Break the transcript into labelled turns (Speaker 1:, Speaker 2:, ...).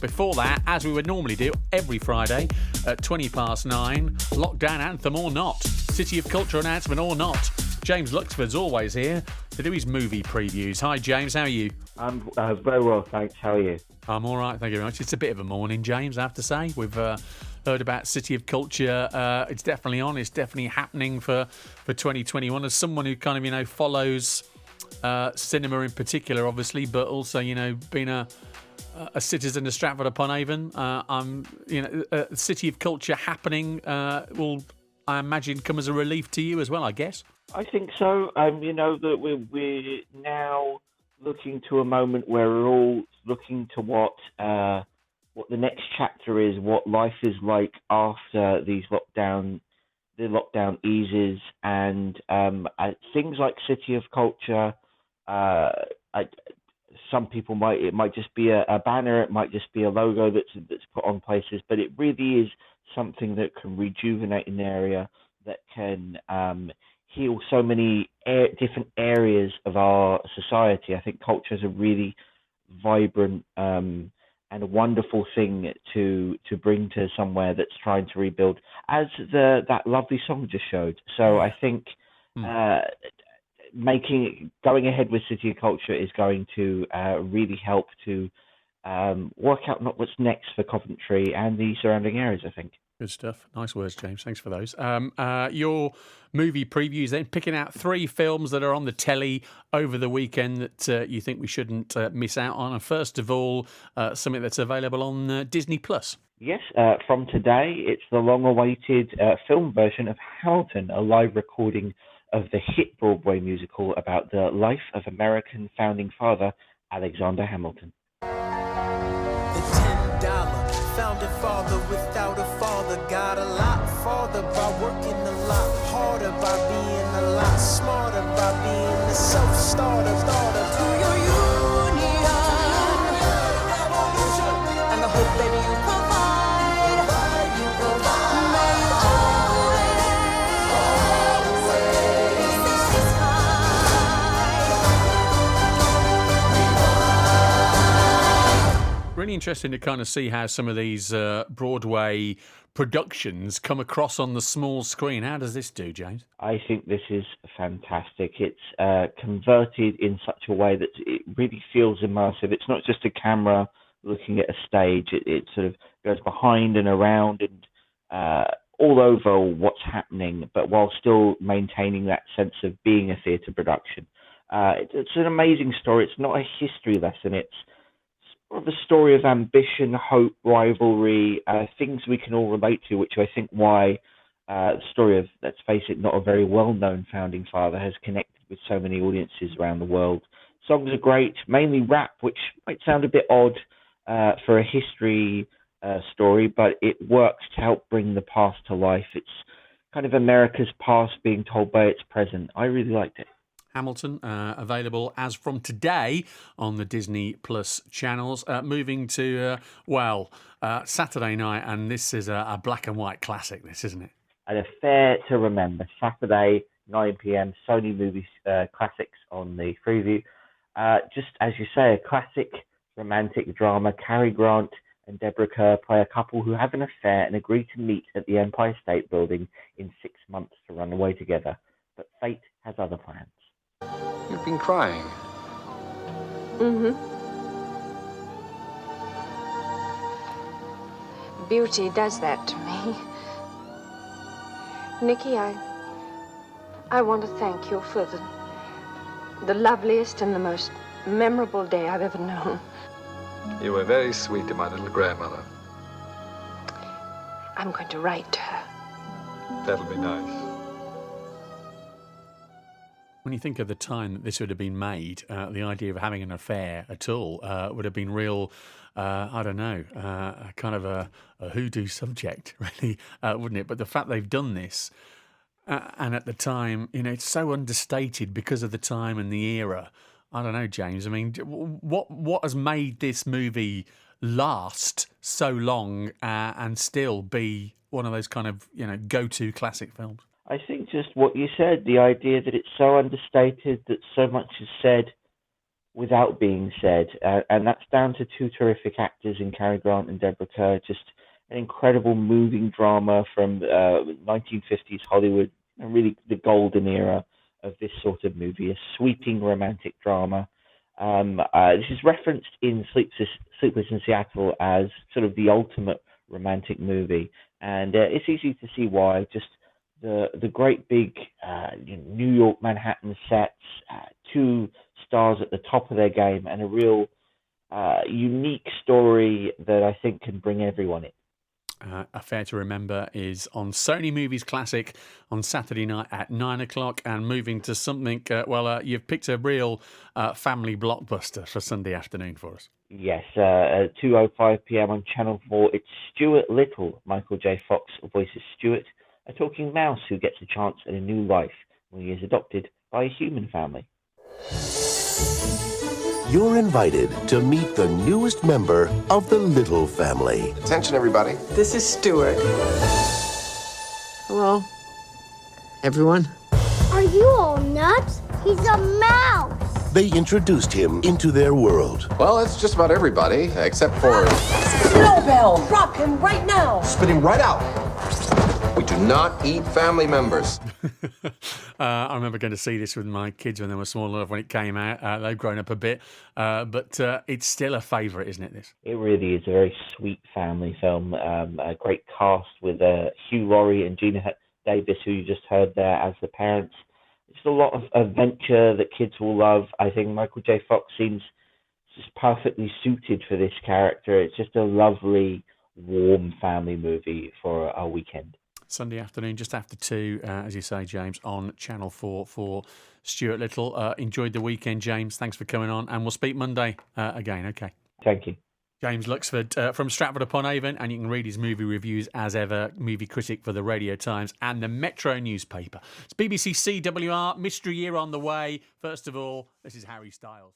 Speaker 1: Before that, as we would normally do every Friday at 9:20, lockdown anthem or not, City of Culture announcement or not. James Luxford's always here to do his movie previews. Hi James, how are you?
Speaker 2: I'm very well, thanks. How are you?
Speaker 1: I'm all right, thank you very much. It's a bit of a morning, James, I have to say. We've heard about City of Culture. It's definitely on. It's definitely happening for 2021. As someone who kind of, follows cinema in particular, obviously, but also, being a citizen of Stratford upon Avon, City of Culture happening will, I imagine, come as a relief to you as well, I guess.
Speaker 2: I think so. That we're now looking to a moment where we're all looking to what the next chapter is, what life is like after the lockdown eases, and things like City of Culture. Some people it might just be a banner, it might just be a logo that's put on places, but it really is something that can rejuvenate an area, that can heal so many different areas of our society. I think culture is a really vibrant and a wonderful thing to bring to somewhere that's trying to rebuild, as that lovely song just showed. So I think going ahead with City of Culture is going to really help to work out not what's next for Coventry and the surrounding areas, I think.
Speaker 1: Good stuff. Nice words, James. Thanks for those. Your movie previews then, picking out 3 films that are on the telly over the weekend that you think we shouldn't miss out on. And first of all, something that's available on Disney+.
Speaker 2: Yes, from today, it's the long-awaited film version of Hamilton, a live recording of the hit Broadway musical about the life of American founding father Alexander Hamilton.
Speaker 3: The $10 founding father without a father got a lot farther by working a lot harder, by being a lot smarter, by being a self-starter, daughter to your union and the hope that you provide.
Speaker 1: Really interesting to kind of see how some of these Broadway productions come across on the small screen. How does this do, James?
Speaker 2: I think this is fantastic. It's converted in such a way that it really feels immersive. It's not just a camera looking at a stage. It sort of goes behind and around and all over what's happening, but while still maintaining that sense of being a theatre production. It's an amazing story. It's not a history lesson. It's sort of a story of ambition, hope, rivalry, things we can all relate to, which I think why the story of, let's face it, not a very well-known founding father has connected with so many audiences around the world. Songs are great, mainly rap, which might sound a bit odd for a history story, but it works to help bring the past to life. It's kind of America's past being told by its present. I really liked it.
Speaker 1: Hamilton, available as from today on the Disney Plus channels. Moving to, Saturday night, and this is a black and white classic, this, isn't it?
Speaker 2: An affair to remember. Saturday, 9 p.m, Sony Movies Classics on the Freeview. Just as you say, a classic romantic drama. Cary Grant and Deborah Kerr play a couple who have an affair and agree to meet at the Empire State Building in 6 months to run away together. But fate has other plans.
Speaker 4: You've been crying.
Speaker 5: Mm-hmm. Beauty does that to me. Nikki, I want to thank you for the loveliest and the most memorable day I've ever known.
Speaker 4: You were very sweet to my little grandmother.
Speaker 5: I'm going to write to her.
Speaker 4: That'll be nice.
Speaker 1: When you think of the time that this would have been made, the idea of having an affair at all would have been real, kind of a hoodoo subject, really, wouldn't it? But the fact they've done this, and at the time, it's so understated because of the time and the era. I don't know, James. I mean, what has made this movie last so long and still be one of those kind of, go-to classic films?
Speaker 2: I think just what you said, the idea that it's so understated, that so much is said without being said, and that's down to two terrific actors in Cary Grant and Deborah Kerr. Just an incredible moving drama from 1950s Hollywood, and really the golden era of this sort of movie, a sweeping romantic drama. This is referenced in Sleepless in Seattle as sort of the ultimate romantic movie, and it's easy to see why. Just the great big New York Manhattan sets, two stars at the top of their game, and a real unique story that I think can bring everyone in.
Speaker 1: Affair to Remember is on Sony Movies Classic on Saturday night at 9 o'clock. And moving to something, you've picked a real family blockbuster for Sunday afternoon for us.
Speaker 2: Yes, at 2:05 p.m. on Channel 4, it's Stuart Little. Michael J. Fox voices Stuart, a talking mouse who gets a chance at a new life when he is adopted by a human family.
Speaker 6: You're invited to meet the newest member of the Little family.
Speaker 7: Attention, everybody.
Speaker 8: This is Stuart. Hello, everyone.
Speaker 9: Are you all nuts? He's a mouse.
Speaker 6: They introduced him into their world.
Speaker 7: Well, it's just about everybody, except for...
Speaker 8: Snowbell! Drop him right now!
Speaker 7: Spit him right out. We do not eat family members.
Speaker 1: I remember going to see this with my kids when they were small enough when it came out. They've grown up a bit, but it's still a favourite, isn't it, this?
Speaker 2: It really is a very sweet family film. A great cast with Hugh Laurie and Gina Davis, who you just heard there as the parents. It's a lot of adventure that kids will love. I think Michael J. Fox seems just perfectly suited for this character. It's just a lovely, warm family movie for a weekend.
Speaker 1: Sunday afternoon, just after 2, as you say, James, on Channel 4 for Stuart Little. Enjoyed the weekend, James. Thanks for coming on, and we'll speak Monday again, okay?
Speaker 2: Thank you.
Speaker 1: James Luxford from Stratford-upon-Avon, and you can read his movie reviews as ever, movie critic for the Radio Times and the Metro newspaper. It's BBC CWR, Mystery Year on the way. First of all, this is Harry Styles.